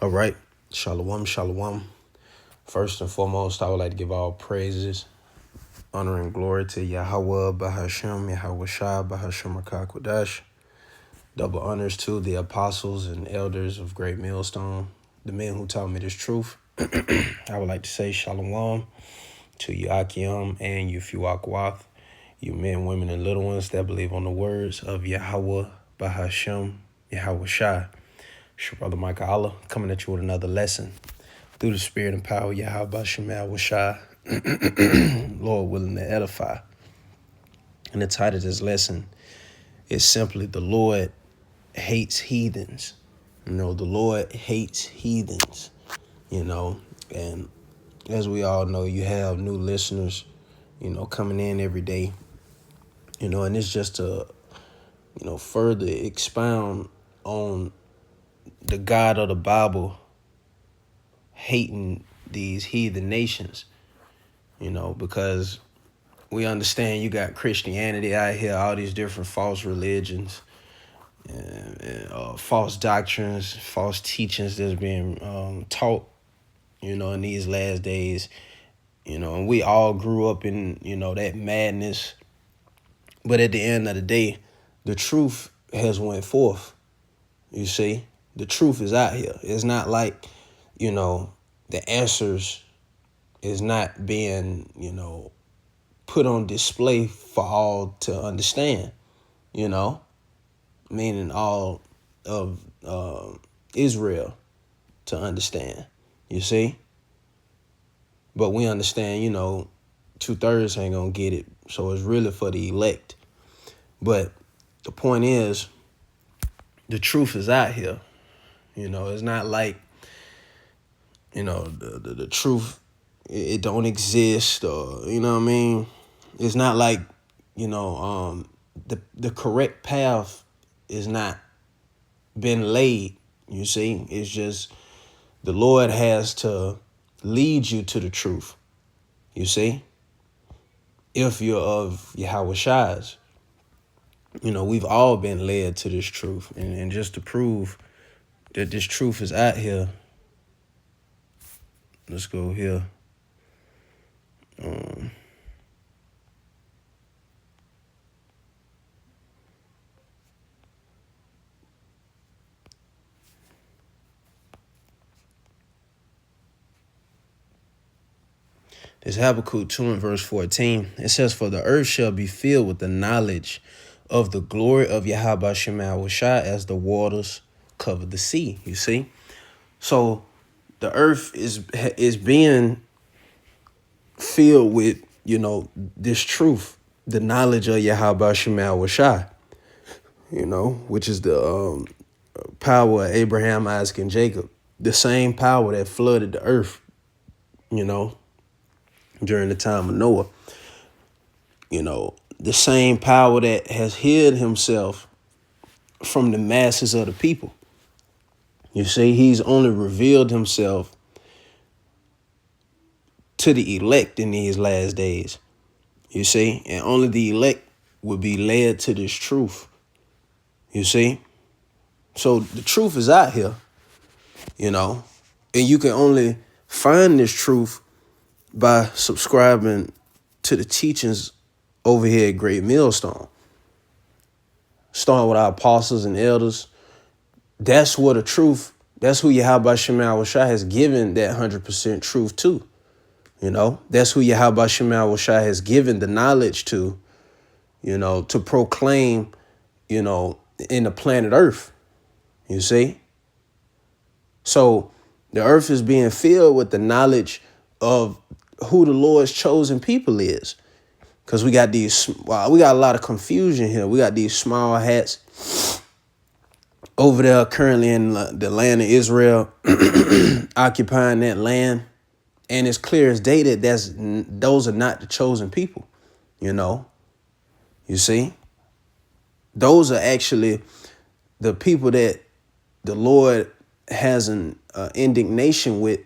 All right. Shalom, shalom. First and foremost, I would like to give all praises, honor, and glory to Yahweh, Bahashem, Yahweh Shah, Bahashem Akakwadash. Double honors to the apostles and elders of Great Millstone, the men who taught me this truth. I would like to say shalom to you, Akim, and you, Fuakwath, you men, women, and little ones that believe on the words of Yahweh, Bahashem, Yahweh Shah. It's your brother Micah Allah coming at you with another lesson through the spirit and power of Yahweh Shemal Washai, Lord willing to edify. And the title of this lesson is simply The Lord Hates Heathens. The Lord hates heathens, and as we all know, you have new listeners, coming in every day, and it's just to, further expound on the God of the Bible hating these heathen nations, because we understand you got Christianity out here, all these different false religions, and false doctrines, false teachings that's being taught, in these last days, and we all grew up in, that madness. But at the end of the day, the truth has went forth. You see, the truth is out here. It's not like, the answers is not being, put on display for all to understand, meaning all of Israel to understand, you see? But we understand, 2/3 ain't gonna get it, so it's really for the elect. But the point is, the truth is out here. It's not like, the truth, it don't exist, or, you know what I mean? It's not like, the correct path is not been laid, you see? It's just the Lord has to lead you to the truth, you see? If you're of Yahweh Shai's, we've all been led to this truth. And just to prove that this truth is out here, let's go here. This Habakkuk 2 and verse 14. It says, "For the earth shall be filled with the knowledge of the glory of Yahweh Shemal Washai as the waters cover the sea." You see? So the earth is being filled with, this truth, the knowledge of Yahweh Shemal Washai, which is the power of Abraham, Isaac, and Jacob. The same power that flooded the earth, during the time of Noah. The same power that has hid himself from the masses of the people. You see, he's only revealed himself to the elect in these last days. You see, and only the elect would be led to this truth. You see, so the truth is out here, and you can only find this truth by subscribing to the teachings over here at Great Millstone. Starting with our apostles and elders. That's what the truth, that's who Yahweh Shemal Washai has given that 100% truth to. That's who Yahweh Shemal Washai has given the knowledge to, to proclaim, in the planet Earth. You see? So the earth is being filled with the knowledge of who the Lord's chosen people is. Because we got a lot of confusion here. We got these small hats over there currently in the land of Israel, occupying that land. And it's clear as day that those are not the chosen people, You see? Those are actually the people that the Lord has an indignation with,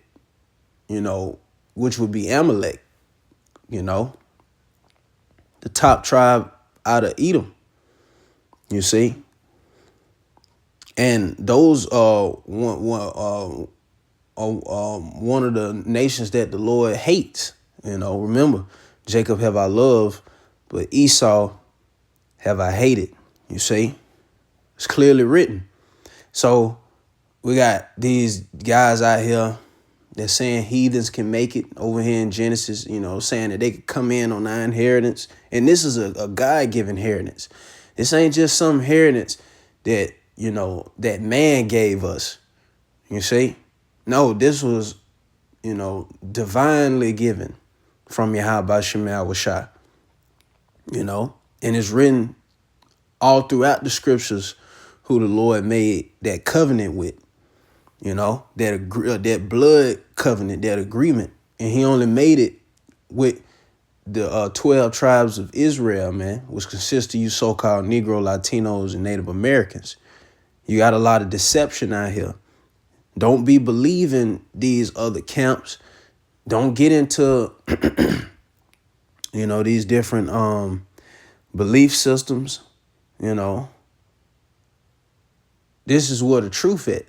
which would be Amalek, the top tribe out of Edom, you see. And those one of the nations that the Lord hates. Remember, Jacob have I loved, but Esau have I hated. You see, it's clearly written. So we got these guys out here that saying heathens can make it over here in Genesis, saying that they could come in on our inheritance. And this is a God-given inheritance. This ain't just some inheritance that, that man gave us. You see? No, this was, divinely given from Yahweh Shemel Washai. And it's written all throughout the scriptures who the Lord made that covenant with. That blood covenant, that agreement. And he only made it with the 12 tribes of Israel, man, which consists of you so-called Negro, Latinos, and Native Americans. You got a lot of deception out here. Don't be believing these other camps. Don't get into, these different belief systems. This is where the truth at.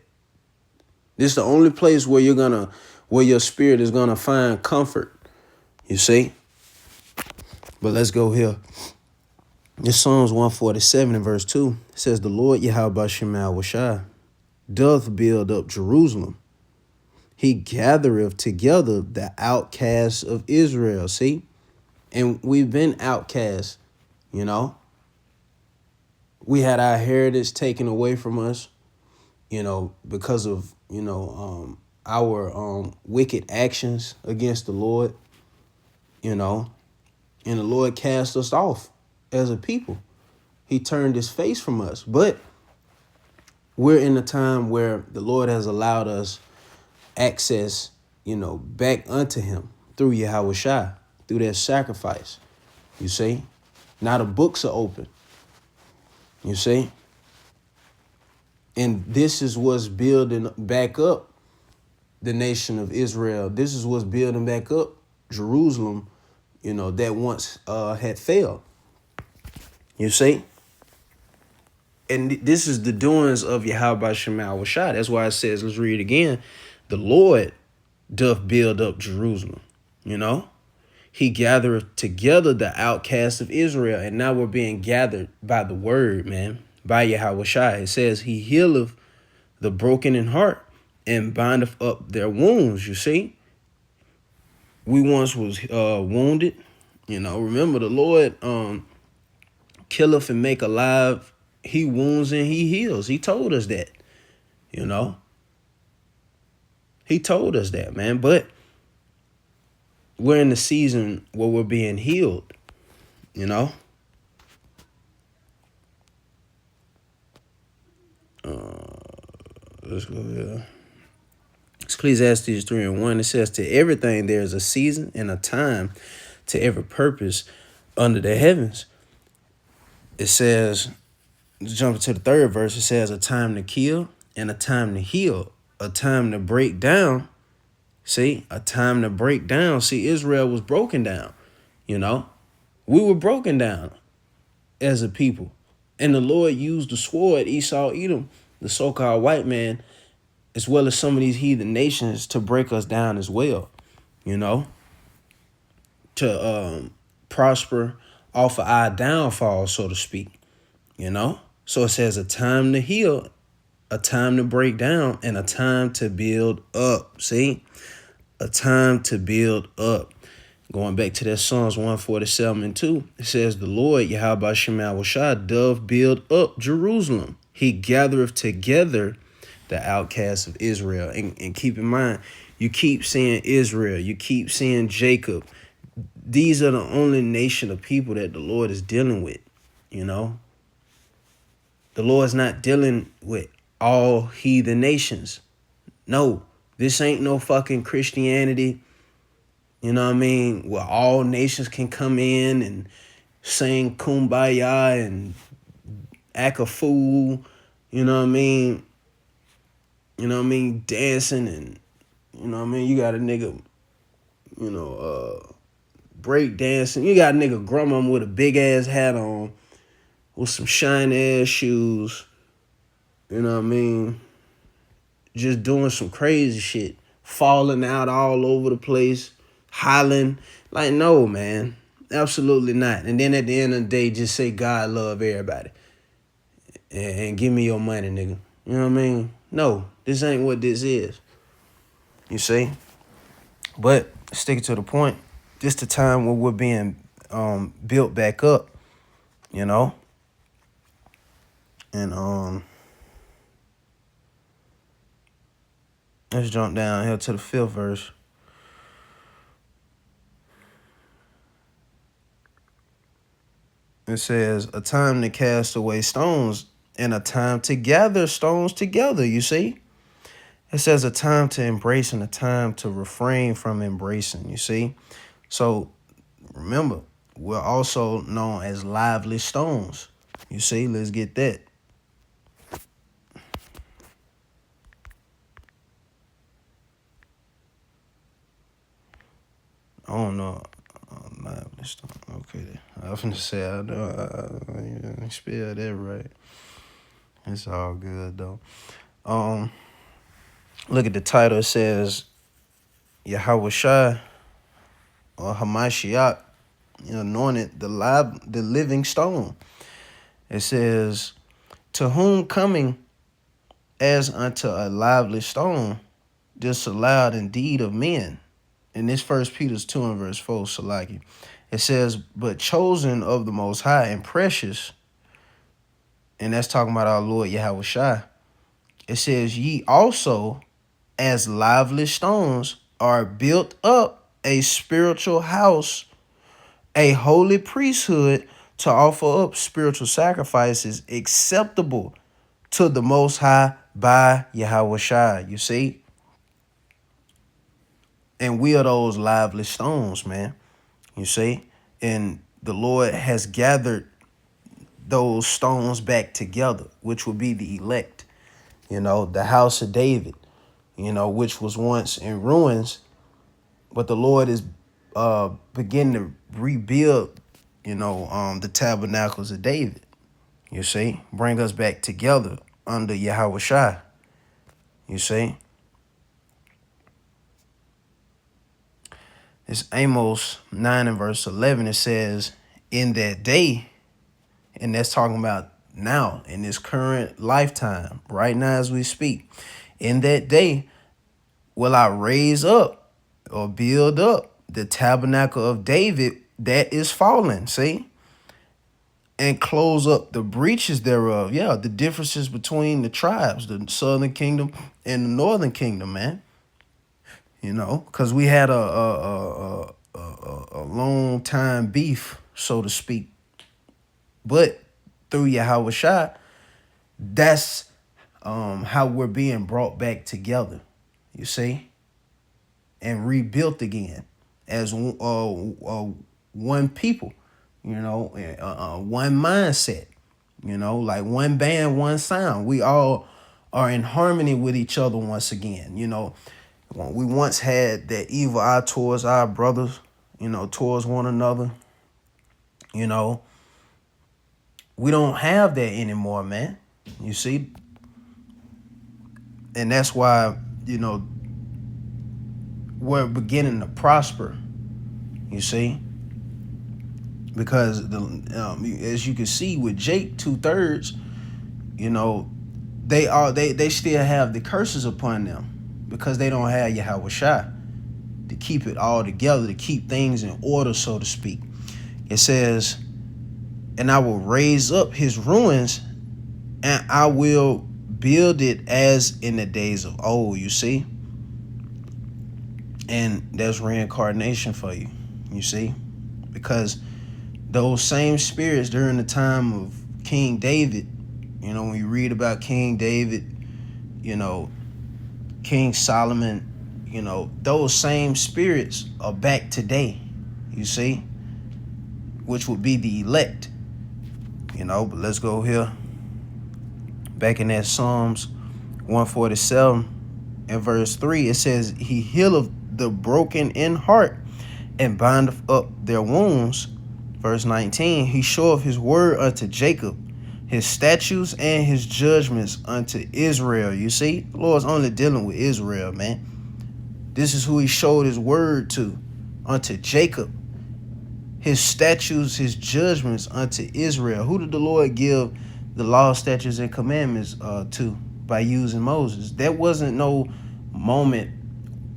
This is the only place where your spirit is gonna find comfort. You see? But let's go here. This Psalms 147 and verse 2 says, the Lord Yahweh Shemel Washai doth build up Jerusalem. He gathereth together the outcasts of Israel. See? And we've been outcasts, We had our heritage taken away from us, because of, our wicked actions against the Lord, and the Lord cast us off as a people. He turned his face from us. But we're in a time where the Lord has allowed us access, back unto him through Yahweh Shai, through that sacrifice. You see? Now the books are open. You see? And this is what's building back up the nation of Israel. This is what's building back up Jerusalem, that once had failed. You see? And this is the doings of Yahweh Shemel Washai. That's why it says, let's read it again. The Lord doth build up Jerusalem. He gathereth together the outcasts of Israel. And now we're being gathered by the word, man, by Yahweh Shai. It says he healeth the broken in heart and bindeth up their wounds. You see, we once was wounded. Remember the Lord killeth and make alive. He wounds and he heals. He told us that. He told us that, man. But we're in the season where we're being healed, Let's go here. Ecclesiastes 3:1. It says, to everything there is a season and a time to every purpose under the heavens. It says, jumping to the third verse, it says a time to kill and a time to heal, a time to break down. See, a time to break down. See, Israel was broken down. We were broken down as a people. And the Lord used the sword, Esau, Edom, the so-called white man, as well as some of these heathen nations to break us down as well, to prosper off of our downfall, so to speak, So it says a time to heal, a time to break down, and a time to build up. See? A time to build up. Going back to that Psalms 147 and 2, it says, the Lord, Yahweh Shemel Washai, doth build up Jerusalem. He gathereth together the outcasts of Israel. And keep in mind, you keep seeing Israel, you keep seeing Jacob. These are the only nation of people that the Lord is dealing with, The Lord's not dealing with all heathen nations. No, this ain't no fucking Christianity, where all nations can come in and sing Kumbaya and act a fool, dancing and, you got a nigga, break dancing. You got a nigga grandma with a big ass hat on with some shiny ass shoes, just doing some crazy shit. falling out all over the place, hollering. Like, no, man. Absolutely not. And then at the end of the day, just say God love everybody. And give me your money, nigga. You know what I mean? No, this ain't what this is. You see? But sticking to the point, this the time where we're being built back up, you know? And let's jump down here to the 5th verse. It says, a time to cast away stones and a time to gather stones together, you see? It says a time to embrace and a time to refrain from embracing, you see? So remember, we're also known as lively stones. You see, let's get that. I don't know. Lively stone. Okay. I was gonna say I know I spelled that right. It's all good though. Look at the title. It says Yahweh Shai or Hamashiach, anointed the living stone. It says, to whom coming as unto a lively stone, disallowed indeed of men. And this 1 Peter 2 and verse 4, Salaki. It says, but chosen of the Most High and precious, and that's talking about our Lord Yahweh Shai. It says, ye also, as lively stones, are built up a spiritual house, a holy priesthood, to offer up spiritual sacrifices acceptable to the Most High by Yahweh Shai. You see? And we are those lively stones, man. You see? And the Lord has gathered those stones back together, which would be the elect. The house of David, which was once in ruins, but the Lord is beginning to rebuild, the tabernacles of David. You see? Bring us back together under Yahweh Shai. You see? It's Amos 9 and verse 11. It says, in that day, and that's talking about now, in this current lifetime, right now as we speak, in that day will I raise up or build up the tabernacle of David that is fallen, see? And close up the breaches thereof. Yeah, the differences between the tribes, the southern kingdom and the northern kingdom, man. Because we had a long time beef, so to speak. But through Yahweh Shai, that's how we're being brought back together, you see, and rebuilt again as one people, one mindset, like one band, one sound. We all are in harmony with each other once again. We once had that evil eye towards our brothers, towards one another. We don't have that anymore, man. You see? And that's why, we're beginning to prosper. You see? Because as you can see with Jake 2/3, they still have the curses upon them because they don't have Yahweh Shai to keep it all together, to keep things in order, so to speak. It says, and I will raise up his ruins and I will build it as in the days of old, you see? And there's reincarnation for you, you see? Because those same spirits during the time of King David, when you read about King David, King Solomon, those same spirits are back today, you see? Which would be the elect, but let's go here. Back in that Psalms 147 and verse 3, it says, he healeth the broken in heart and bindeth up their wounds. Verse 19, he showeth his word unto Jacob, his statutes and his judgments unto Israel. You see, the Lord's only dealing with Israel, man. This is who he showed his word to, unto Jacob. His statutes, his judgments unto Israel. Who did the Lord give the law, statutes, and commandments to by using Moses? That wasn't no moment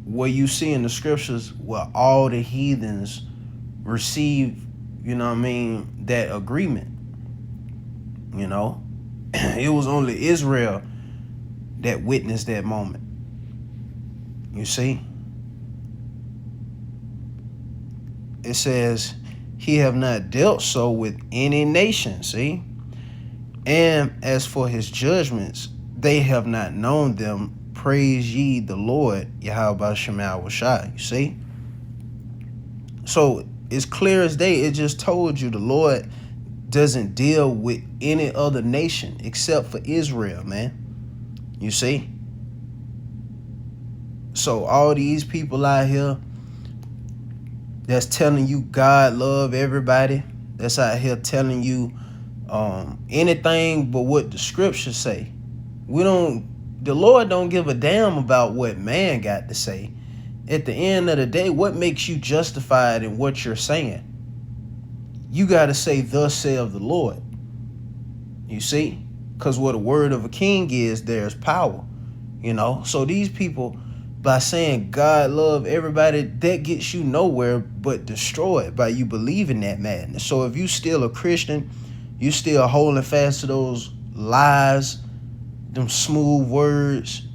where you see in the scriptures where all the heathens receive, that agreement. It was only Israel that witnessed that moment. You see? It says, he have not dealt so with any nation, see? And as for his judgments, they have not known them. Praise ye the Lord, Yahweh Shema Washai. You see? So it's clear as day. It just told you the Lord doesn't deal with any other nation except for Israel, man. You see? So all these people out here that's telling you God love everybody, that's out here telling you anything but what the scriptures say. The Lord don't give a damn about what man got to say. At the end of the day, what makes you justified in what you're saying? You got to say, thus saith the Lord. You see? Because what a word of a king is, there's power. So these people, by saying God love everybody, that gets you nowhere but destroyed by you believing that madness. So if you still a Christian, you still holding fast to those lies, them smooth words,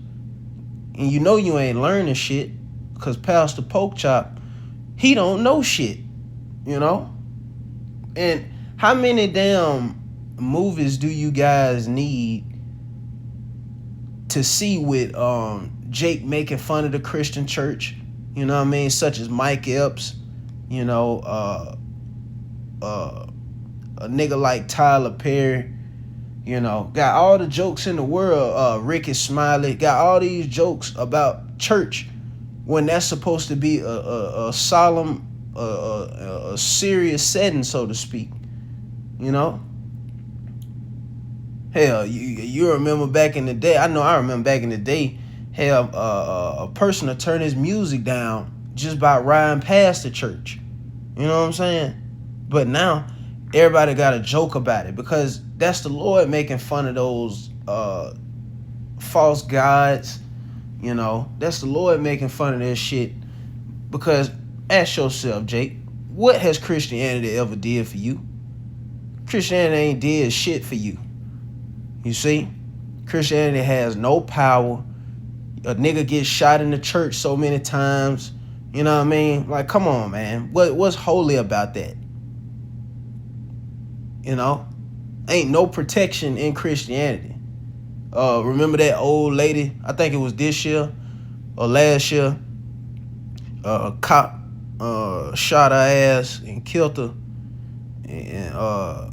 and you ain't learning shit, because Pastor Porkchop, he don't know shit, And how many damn movies do you guys need to see with Jake making fun of the Christian church? Such as Mike Epps, a nigga like Tyler Perry, got all the jokes in the world. Ricky Smiley got all these jokes about church when that's supposed to be a solemn, a serious setting, so to speak. Hell, you remember back in the day. I remember back in the day. Hell, a person to turn his music down just by riding past the church. You know what I'm saying? But now everybody got a joke about it, because that's the Lord making fun of those false gods. That's the Lord making fun of this shit. Because ask yourself, Jake, what has Christianity ever did for you? Christianity ain't did shit for you. You see? Christianity has no power. A nigga gets shot in the church so many times. You know what I mean? Like, come on, man. What's holy about that? Ain't no protection in Christianity. Remember that old lady? I think it was this year or last year. A cop shot her ass and killed her. And I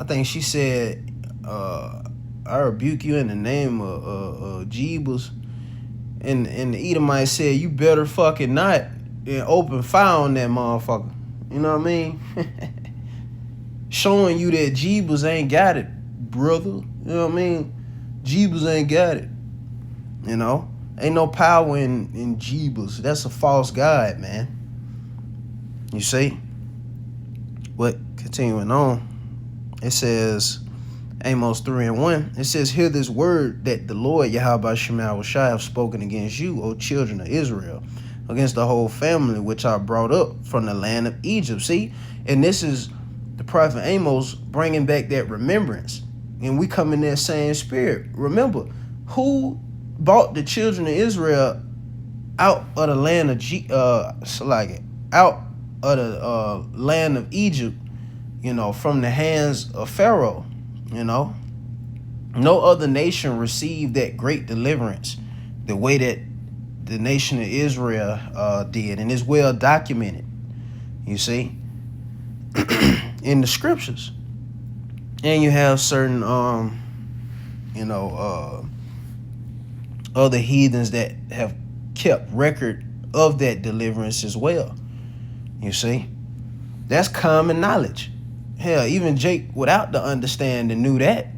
think she said, I rebuke you in the name of Jeebus. And the Edomite said, you better fucking not, and open fire on that motherfucker. You know what I mean? Showing you that Jeebus ain't got it, brother. You know what I mean? Jeebus ain't got it. Ain't no power in Jeebus. That's a false god, man. You see? But continuing on, it says, Amos 3:1, it says, hear this word that the Lord Yahweh Shema Washai have spoken against you, O children of Israel, against the whole family which I brought up from the land of Egypt. See? And this is the prophet Amos bringing back that remembrance. And we come in that same spirit. Remember, who brought the children of Israel out of the land of out of the land of Egypt, from the hands of Pharaoh? No other nation received that great deliverance the way that the nation of Israel did, and it's well documented, you see, in the scriptures. And you have certain other heathens that have kept record of that deliverance as well. You see, that's common knowledge. Hell, even Jake without the understanding knew that,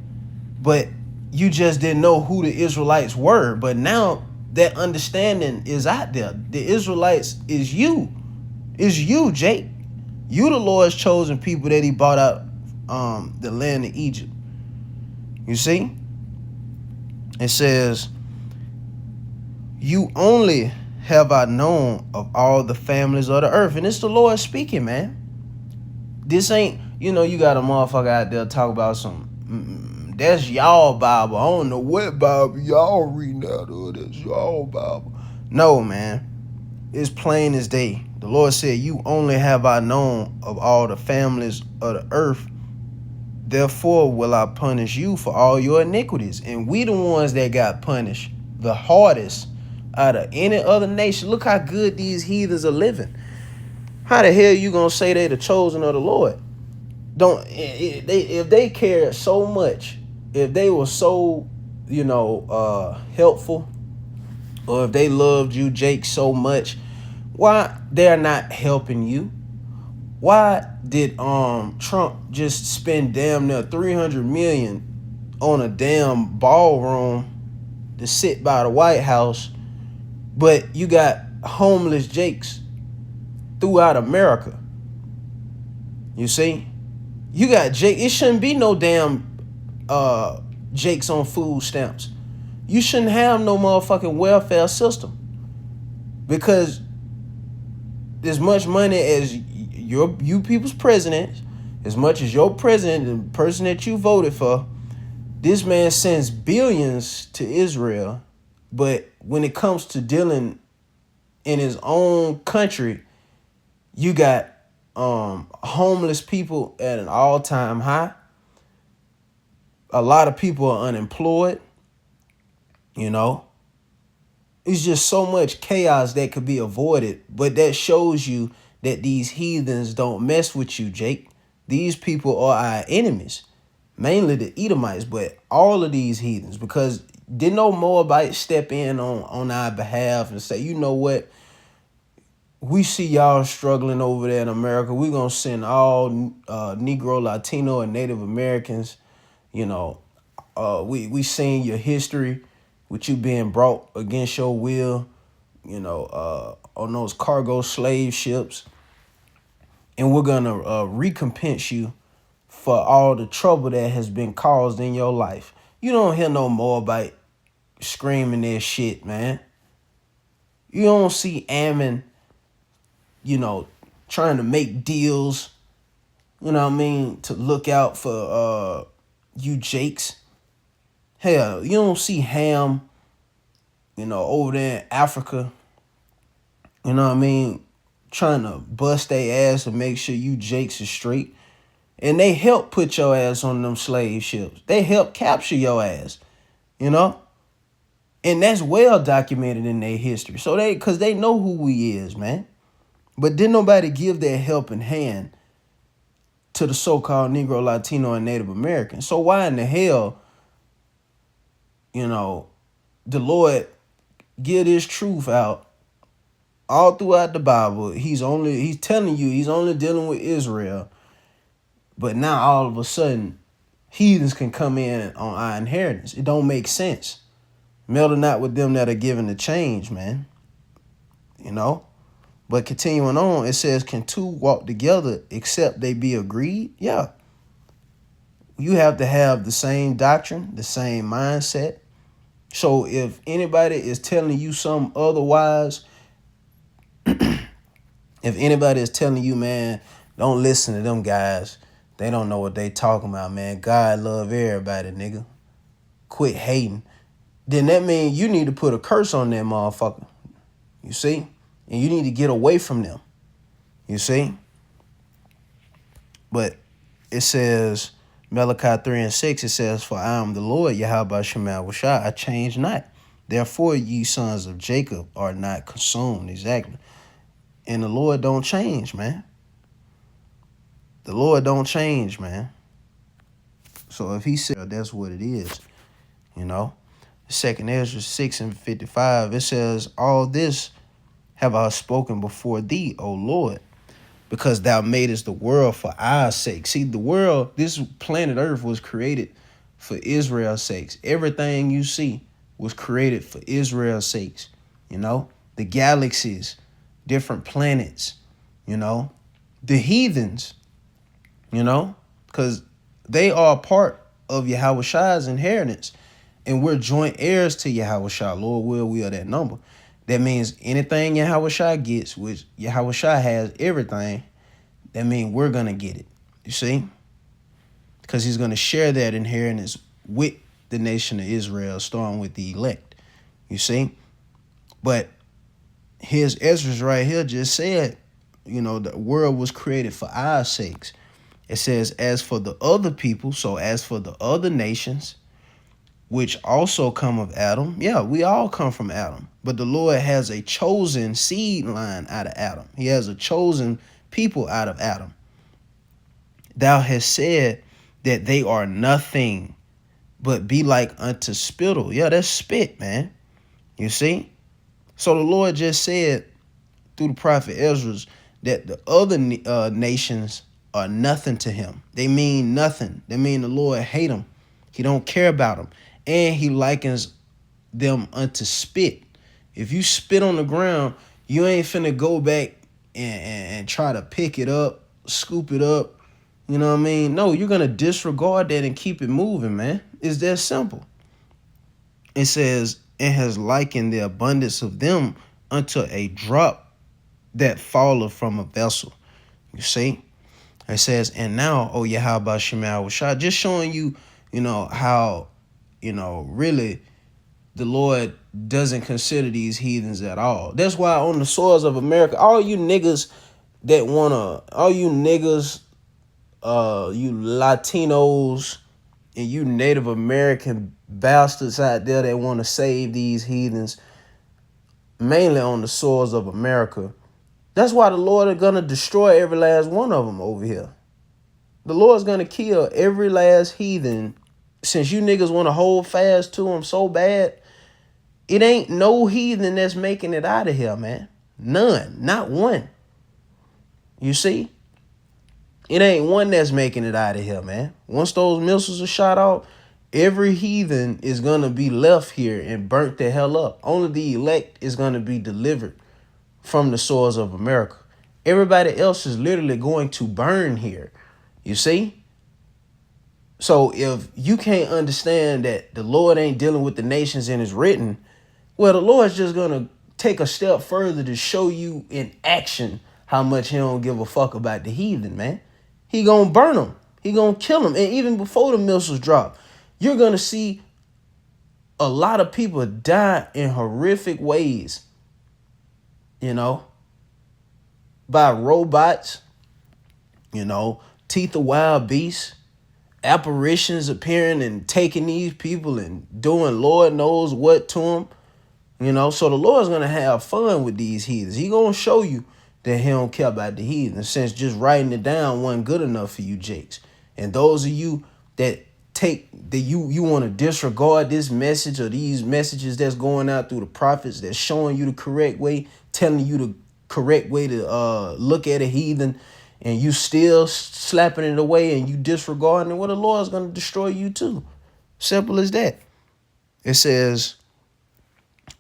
but you just didn't know who the Israelites were. But now that understanding is out there. The Israelites is you. Is you, Jake. You the Lord's chosen people that he brought out the land of Egypt. You see? It says, you only have I known of all the families of the earth. And it's the Lord speaking, man. This ain't, you got a motherfucker out there talk about some, that's y'all Bible. I don't know what Bible y'all reading out of. That's y'all Bible. No, man. It's plain as day. The Lord said, you only have I known of all the families of the earth. Therefore will I punish you for all your iniquities. And we the ones that got punished the hardest out of any other nation. Look how good these heathens are living. How the hell you gonna say they the chosen of the Lord? If they cared so much, if they were so, helpful, or if they loved you, Jake, so much, why they're not helping you? Why did Trump just spend damn near $300 million on a damn ballroom to sit by the White House, but you got homeless Jakes throughout America? You see? You got Jake. It shouldn't be no damn Jakes on food stamps. You shouldn't have no motherfucking welfare system, because as much money as you people's president, as much as your president, the person that you voted for, this man sends billions to Israel, but when it comes to dealing in his own country, you got homeless people at an all-time high. A lot of people are unemployed. It's just so much chaos that could be avoided, but that shows you that these heathens don't mess with you, Jake. These people are our enemies, mainly the Edomites, but all of these heathens, because didn't no Moabites step in on our behalf and say, you know what? We see y'all struggling over there in America. We're going to send all Negro, Latino, and Native Americans. We seen your history with you being brought against your will, on those cargo slave ships. And we're going to recompense you for all the trouble that has been caused in your life. You don't hear no Moabite screaming their shit, man. You don't see Ammon, trying to make deals, to look out for you Jakes. Hell, you don't see Ham, over there in Africa, trying to bust their ass and make sure you Jakes is straight. And they help put your ass on them slave ships. They help capture your ass, And that's well documented in their history. So because they know who we is, man. But didn't nobody give their helping hand to the so-called Negro, Latino, and Native Americans. So why in the hell, the Lord give this truth out all throughout the Bible? He's telling you he's only dealing with Israel. But now all of a sudden, heathens can come in on our inheritance. It don't make sense. Meddle not with them that are given the change, man. But continuing on, it says, can two walk together except they be agreed? Yeah. You have to have the same doctrine, the same mindset. So if anybody is telling you something otherwise, if anybody is telling you, man, don't listen to them guys. They don't know what they talking about, man. God love everybody, nigga. Quit hating. Then that means you need to put a curse on that motherfucker. You see? And you need to get away from them. You see? But it says, Malachi 3:6, it says, for I am the Lord, Yahweh Shema Washah, I change not. Therefore, ye sons of Jacob are not consumed. Exactly. And the Lord don't change, man. The Lord don't change, man. So if he said, that's what it is, Second Ezra 6:55, it says, all this have I spoken before thee, O Lord, because thou madest the world for our sake. See, the world, this planet Earth was created for Israel's sakes. Everything you see was created for Israel's sakes. You know, the galaxies, different planets, you know, the heathens, you know, because they are part of Yahweh's inheritance. And we're joint heirs to Yahweh. Lord will, we are that number. That means anything Yahweh gets, which Yahweh has everything, that means we're going to get it. You see? Because he's going to share that inheritance with the nation of Israel, starting with the elect. You see? But here's Ezra's right here just said, you know, the world was created for our sakes. It says, as for the other people, so as for the other nations, which also come of Adam. Yeah, we all come from Adam. But the Lord has a chosen seed line out of Adam. He has a chosen people out of Adam. Thou hast said that they are nothing, but be like unto spittle. Yeah, that's spit, man. You see? So the Lord just said through the prophet Ezra that the other nations are nothing to him. They mean nothing. They mean the Lord hate them. He don't care about them. And he likens them unto spit. If you spit on the ground, you ain't finna go back and try to pick it up, scoop it up. You know what I mean? No, you're going to disregard that and keep it moving, man. It's that simple. It says, and has likened the abundance of them unto a drop that falleth from a vessel. You see? It says, and now, O Yahweh Shema Shah, just showing you, you know, how, you know, really the Lord doesn't consider these heathens at all. That's why on the soils of America, all you niggas that all you niggas, you Latinos and you Native American bastards out there that want to save these heathens, mainly on the soils of America. That's why the Lord is going to destroy every last one of them over here. The Lord's going to kill every last heathen. Since you niggas want to hold fast to them so bad, it ain't no heathen that's making it out of here, man. None. Not one. You see? It ain't one that's making it out of here, man. Once those missiles are shot out, every heathen is going to be left here and burnt the hell up. Only the elect is going to be delivered from the soils of America. Everybody else is literally going to burn here. You see? So if you can't understand that the Lord ain't dealing with the nations and it's written, well, the Lord's just going to take a step further to show you in action how much he don't give a fuck about the heathen, man. He going to burn them. He going to kill them. And even before the missiles drop, you're going to see a lot of people die in horrific ways, you know, by robots, you know, teeth of wild beasts, apparitions appearing and taking these people and doing Lord knows what to them, you know. So the Lord's going to have fun with these heathens. He going to show you that he don't care about the heathen, since just writing it down wasn't good enough for you jakes. And those of you that you want to disregard this message or these messages that's going out through the prophets that's showing you the correct way, telling you the correct way to look at a heathen, and you still slapping it away and you disregarding it, well, the Lord's going to destroy you too. Simple as that. It says,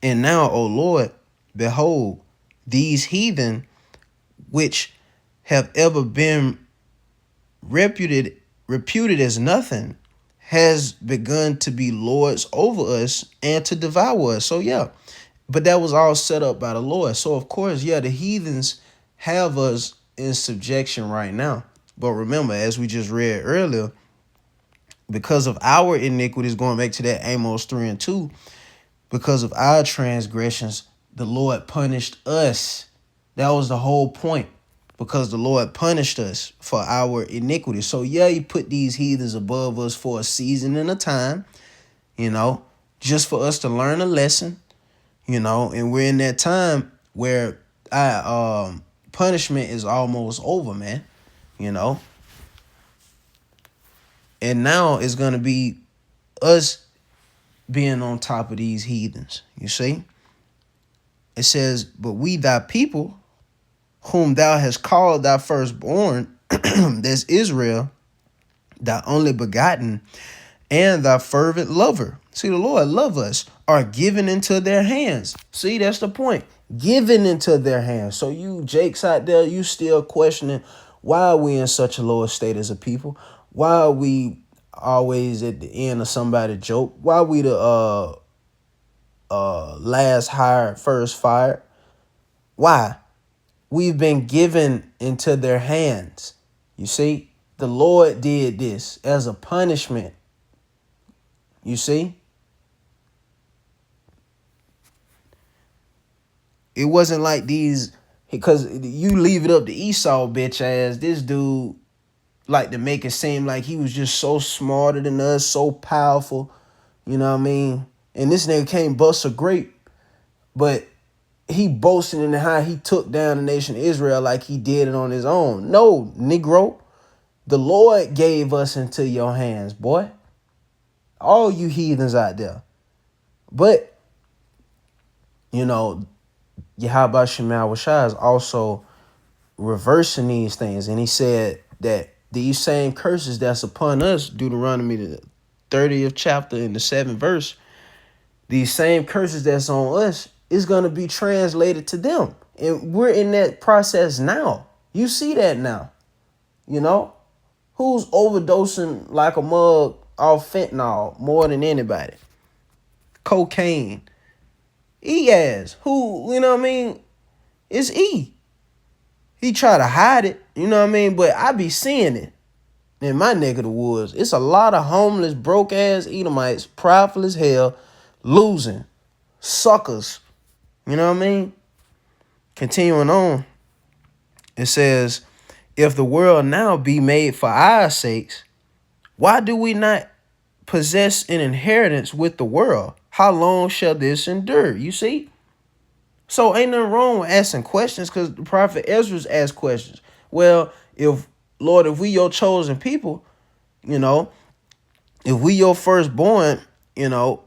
and now, O Lord, behold, these heathen which have ever been reputed as nothing has begun to be lords over us and to devour us. So yeah, but that was all set up by the Lord. So of course, yeah, the heathens have us in subjection right now. But remember, as we just read earlier, because of our iniquities, going back to that Amos 3:2, because of our transgressions, the Lord punished us. That was the whole point, because the Lord punished us for our iniquity. So yeah, he put these heathens above us for a season and a time, you know, just for us to learn a lesson, you know, and we're in that time where our punishment is almost over, man, you know. And now it's going to be us being on top of these heathens, you see. It says, but we thy people, whom thou hast called thy firstborn, that's Israel, thy only begotten, and thy fervent lover. See, the Lord love us, are given into their hands. See, that's the point. Given into their hands. So you Jakes out there, you still questioning why are we in such a low state as a people? Why are we always at the end of somebody's joke? Why are we the last hired, first fired? Why? We've been given into their hands. You see, the Lord did this as a punishment. You see, it wasn't like these, because you leave it up to Esau, bitch ass. This dude like to make it seem like he was just so smarter than us, so powerful. You know what I mean? And this nigga can't bust a grape, but he boasting in how he took down the nation of Israel like he did it on his own. No, Negro. The Lord gave us into your hands, boy. All you heathens out there. But, you know, Yahweh Shema Shai is also reversing these things. And he said that these same curses that's upon us, Deuteronomy the 30th chapter in the 7th verse, these same curses that's on us is going to be translated to them. And we're in that process now. You see that now. You know? Who's overdosing like a mug off fentanyl more than anybody? Cocaine. E-ass. Who, you know what I mean? It's E. He try to hide it, you know what I mean? But I be seeing it in my neck of the woods. It's a lot of homeless, broke-ass Edomites, prideful as hell, losing. Suckers. You know what I mean? Continuing on, it says, if the world now be made for our sakes, why do we not possess an inheritance with the world? How long shall this endure? You see? So ain't nothing wrong with asking questions, because the prophet Ezra's asked questions. Well, if we your chosen people, you know, if we your firstborn, you know,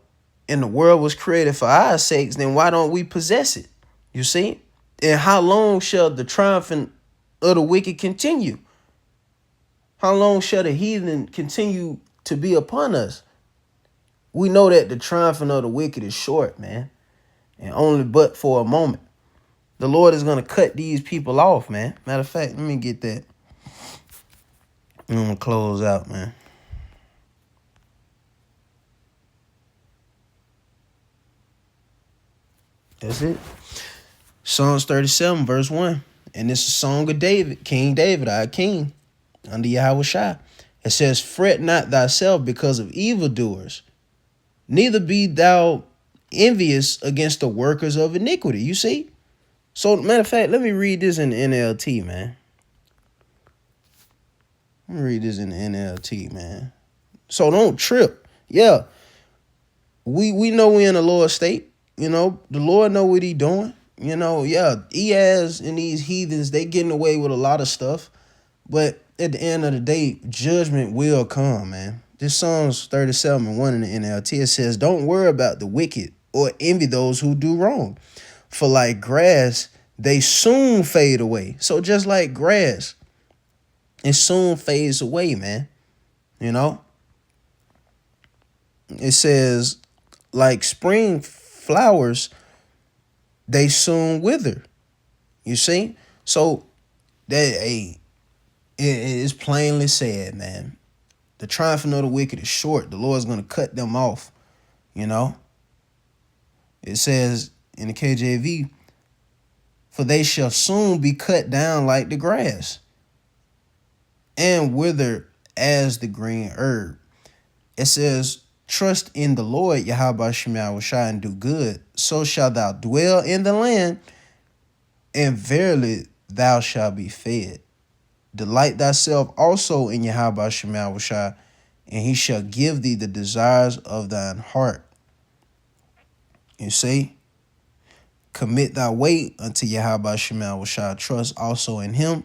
and the world was created for our sakes, then why don't we possess it? You see? And how long shall the triumphing of the wicked continue? How long shall the heathen continue to be upon us? We know that the triumphing of the wicked is short, man, and only but for a moment. The Lord is going to cut these people off, man. Matter of fact, let me get that. I'm going to close out, man. That's it. Psalms 37, verse 1. And it's a song of David, King David, our king, under Yahweh Shai. It says, fret not thyself because of evildoers, neither be thou envious against the workers of iniquity. You see? So, matter of fact, let me read this in the NLT, man. Let me read this in the NLT, man. So don't trip. Yeah, we know we in a lower state. You know, the Lord know what he doing. You know, yeah, Eaz and these heathens, they getting away with a lot of stuff. But at the end of the day, judgment will come, man. This Psalms 37:1 in the NLT, it says, don't worry about the wicked or envy those who do wrong. For like grass, they soon fade away. So just like grass, it soon fades away, man. You know? It says, like spring flowers, they soon wither. You see? So that it is plainly said, man. The triumphing of the wicked is short. The Lord's going to cut them off. You know? It says in the KJV, for they shall soon be cut down like the grass and wither as the green herb. It says, trust in the Lord, Yahweh Shema Shai, and do good. So shalt thou dwell in the land, and verily thou shalt be fed. Delight thyself also in Yahweh Shema Shai, and he shall give thee the desires of thine heart. You see? Commit thy way unto Yahweh Shema Shai. Trust also in him,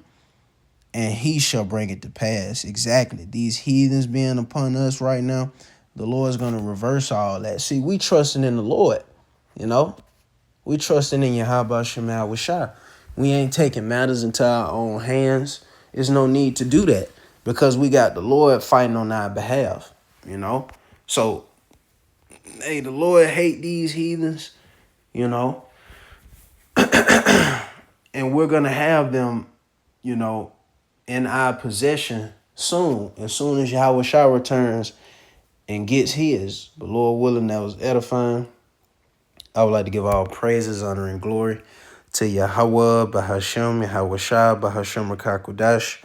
and he shall bring it to pass. Exactly. These heathens being upon us right now, the Lord's going to reverse all that. See, we trusting in the Lord, you know. We trusting in Yahweh Shema Shai. We ain't taking matters into our own hands. There's no need to do that because we got the Lord fighting on our behalf, you know. So Hey, the Lord hate these heathens, you know, and we're gonna have them, you know, in our possession soon. As soon as Yahweh Shah returns and gets his, the Lord willing, that was edifying. I would like to give all praises, honor, and glory to Yahweh, Bahashem, Yahweh Shah, Bahashem Rakakwadash.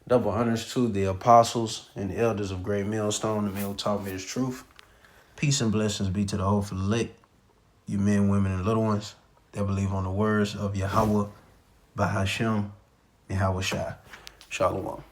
Double honors to the apostles and the elders of Great Millstone, the men who taught me his truth. Peace and blessings be to the hopeful elect, you men, women, and little ones that believe on the words of Yahweh, Bahashem, Yahweh Shah. Shalom.